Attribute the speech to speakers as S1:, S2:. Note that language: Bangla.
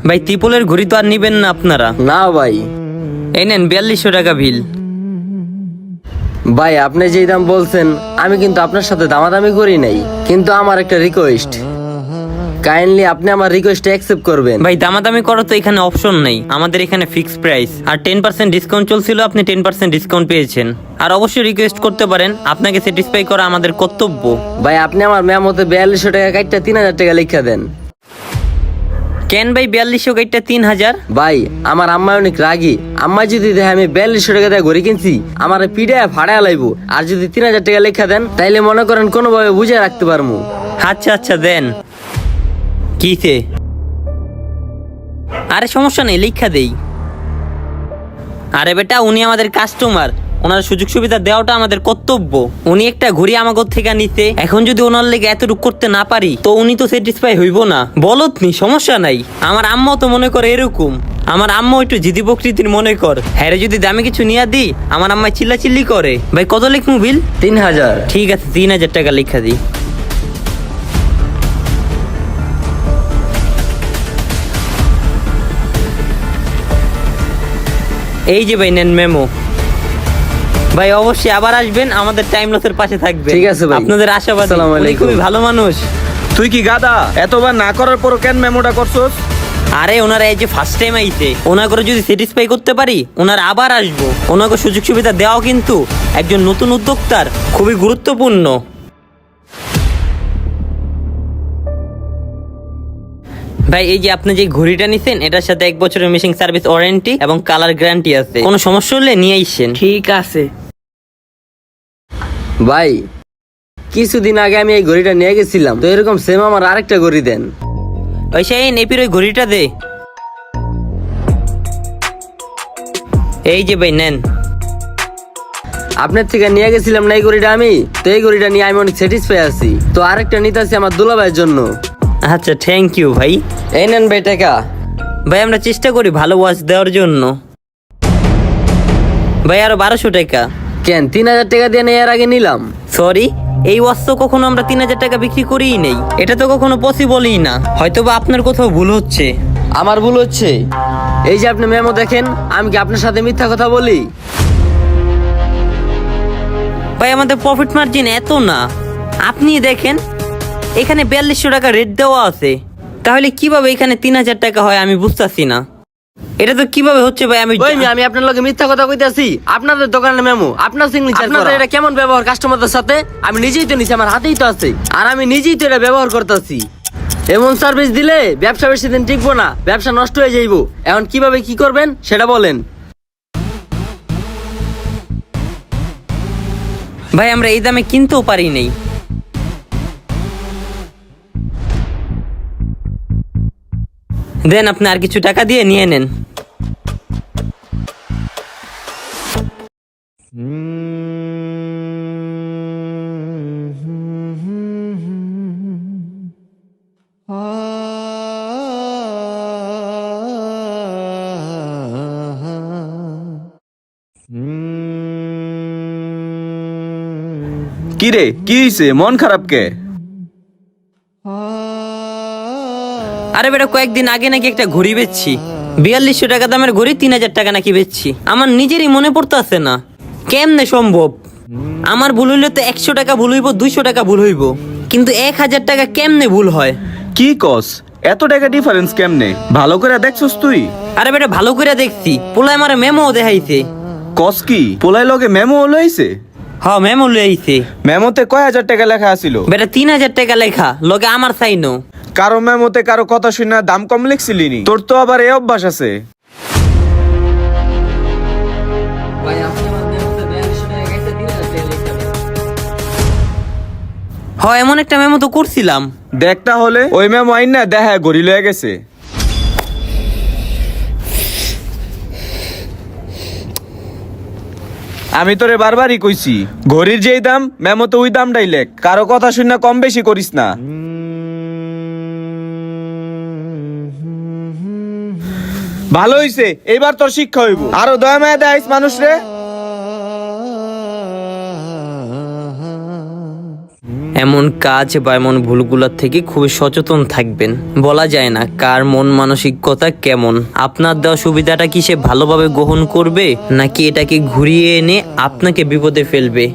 S1: ভাই ত্রিপলের ঘড়ি তো আর নিবেন না আপনারা?
S2: না ভাই।
S1: এই নেন 4200 টাকা বিল।
S2: ভাই আপনি যেই দাম বলছেন আমি কিন্তু আপনার সাথে দামাদামি করি নাই, কিন্তু আমার একটা রিকোয়েস্ট, কাইন্ডলি আপনি আমার রিকোয়েস্ট অ্যাকসেপ্ট করবেন।
S1: ভাই দামাদামি করার তো এখানে অপশন নেই, আমাদের এখানে ফিক্সড প্রাইস। আর 10% ডিসকাউন্ট চলছিল, আপনি 10% ডিসকাউন্ট পেয়েছেন। আর অবশ্যই রিকোয়েস্ট করতে পারেন, আপনাকে স্যাটিসফাই করা আমাদের কর্তব্য।
S2: ভাই আপনি আমার মেমোতে 4200 টাকা কাটটা 3000 টাকা লিখা দেন।
S1: কেন ভাই 4200 কাইটটা 3000?
S2: ভাই আমার আম্মা অনেক রাগী, আম্মা যদি দেখে আমি 4200 টাকা দিয়ে ঘড়ি কিনছি আমার পিড়ে ফাড়ায় লাইবো। আর যদি 3000 টাকা লেখা দেন তাইলে মনে করেন কোনোভাবে বুঝে রাখতে পারবো।
S1: আচ্ছা আচ্ছা দেন। কিসে? আরে সমস্যা নেই, লিখা দেই। আরে বেটা উনি আমাদের কাস্টমার, ওনার সুযোগ সুবিধা দেওয়াটা আমাদের কর্তব্য। উনি একটা ঘড়ি আমাগো থেকে নিতে, এখন যদি ওনার লেগে এতটুকু করতে না পারি তো উনি তো স্যাটিসফাই হইব না। বলত নি, সমস্যা নাই। আমার আম্মাও তো মনে করে এরকম, আমার আম্মা একটু জিদি প্রকৃতির মনে কর। হ্যাঁ রে, যদি দামি কিছু নিয়ে দিই আমার আম্মা চিল্লাচিল্লি করে। ভাই কত লিখমু বিল?
S2: 3000।
S1: ঠিক আছে 3000 টাকা লিখা দিই। এই যে ভাই নেন মেমো। ভাই অবশ্যই আবার আসবেন, আমাদের টাইম লসের পাশে থাকবেন।
S2: ঠিক আছে ভাই,
S1: আপনাদের আশাবাদী।
S2: আসসালামু
S1: উনি
S2: আলাইকুম।
S1: খুবই ভালো মানুষ।
S3: তুই কি গাদা? এতবার না করার পর কেন মেমোটা করছস?
S1: আরে ওনারা এই যে ফার্স্ট টাইম আইছে, ওনাকে যদি স্যাটিসফাই করতে পারি ওনারা আবার আসবো। ওনাকে সুযোগ সুবিধা দেওয়া কিন্তু একজন নতুন উদ্যোক্তার খুবই গুরুত্বপূর্ণ। ভাই এই যে আপনি যে ঘড়িটা নিছেন এটার সাথে 1 বছরের মেশিং সার্ভিস ওয়ারেন্টি এবং কালার গ্যারান্টি আছে। কোনো সমস্যা হলে নিয়ে আইসেন।
S4: ঠিক আছে।
S2: ভাই কিছুদিন আগে আমি এই ঘড়িটা নিয়ে গেছিলাম, তো এরকম সেম আমার আরেকটা ঘড়ি দেন।
S1: ওই সেই নেপির ওই ঘড়িটা দে। এই যে ভাই নেন।
S2: আপনার থেকে নিয়ে গেছিলাম না এই ঘড়িটা আমি, তো এই ঘড়িটা নিয়ে আমি অনেক স্যাটিসফাই আছি। তো আরেকটা নিতে আসি আমার দুলাভাইয়ের জন্য।
S1: আচ্ছা থ্যাংক ইউ ভাই।
S2: এই নেন ভাই টাকা।
S1: ভাই আমরা চেষ্টা করি ভালো ওয়াচ দেওয়ার জন্য। ভাই আরো 1200 টাকা।
S2: কেন 3000 টাকা দিয়ে নেওয়ার আগে নিলাম?
S1: সরি, এই ওয়াচ তো কখনো আমরা 3000 টাকা বিক্রি করিই নেই, এটা তো কখনো পসিবলই না। হয়তো বা আপনার কোথাও ভুল হচ্ছে।
S2: আমার ভুল হচ্ছে? এই যে আপনি মেমো দেখেন, আমি কি আপনার সাথে মিথ্যা কথা বলি?
S1: ভাই আমাদের প্রফিট মার্জিন এত না, আপনি দেখেন এখানে 4200 টাকা রেট দেওয়া আছে, তাহলে কিভাবে এখানে 3000 টাকা হয় আমি বুঝতেছি না। এটা তো কিভাবে হচ্ছে ভাই?
S2: আমি আপনার লগে মিথ্যা কথা কইতাছি? আপনাদের দোকানের মেমো, আপনার সিগনেচার, আপনাদের এটা কেমন ব্যবহার কাস্টমারদের সাথে? আমি নিজেই তো নিছি, আমার হাতেই তো আছে, আর আমি নিজেই তো এটা ব্যবহার করতেছি। এমন সার্ভিস দিলে ব্যবসা বেশি দিন টিকবো না, ব্যবসা নষ্ট হয়ে যাইবো। এখন কিভাবে কি করবেন সেটা বলেন।
S1: ভাই আমরা এই দামে কিনতেও পারি নাই। দেন আপনি আর কিছু টাকা দিয়ে নিয়ে নেন।
S3: কি রে, কি হইছে? মন খারাপ কে?
S1: আরে বেটা কয়েকদিন আগে নাকি একটা ঘড়ি বেচছি, 4200 টাকা দামের ঘড়ি 3000 টাকা নাকি বেচছি। আমার নিজেরই মনে পড়তেছে না কেমনে সম্ভব। আমার ভুল হইলে তো 100 টাকা ভুল হইব, 200 টাকা ভুল হইব, কিন্তু 1000 টাকা কেমনে ভুল হয়?
S3: কি কস? এত টাকা ডিফারেন্স কেমনে? ভালো করে দেখছস তুই?
S1: আরে বেটা ভালো করে দেখছি, পোলায় আমার মেমো দেখাইছে।
S3: কস কি? পোলাই লগে মেমো লইছে?
S1: হ্যাঁ মেমো লইছে।
S3: মেমোতে কয় হাজার টাকা লেখা আছিল?
S1: বেটা 3000 টাকা লেখা, লগে আমার চাইনো।
S3: কারো মেমোতে কারো কথা শুনে দাম কম লিখছিলি নি? তোর তো আবার এই অভ্যাস আছে।
S1: হ্যাঁ এমন একটা মেমো তো করছিলাম।
S3: দেখ তাহলে ওই মেমো আইন না দেখা ঘড়ি লয়ে গেছে। আমি তোরে বারবারই কইছি ঘড়ির যেই দাম মেমোতে ওই দামটাই লেখ, কারো কথা শুনে কম বেশি করিস না। ভালো হইছে, এবার তোর শিক্ষা হইব। আরো দয়া মায়া দেয় মানুষ রে।
S1: এমন কাজ বা এমন ভুলগুলোর থেকে খুবই সচেতন থাকবেন। বলা যায় না কার মন মানসিকতা কেমন। আপনার দেওয়া সুবিধাটা কি সে ভালোভাবে গ্রহণ করবে, নাকি এটাকে ঘুরিয়ে এনে আপনাকে বিপদে ফেলবে।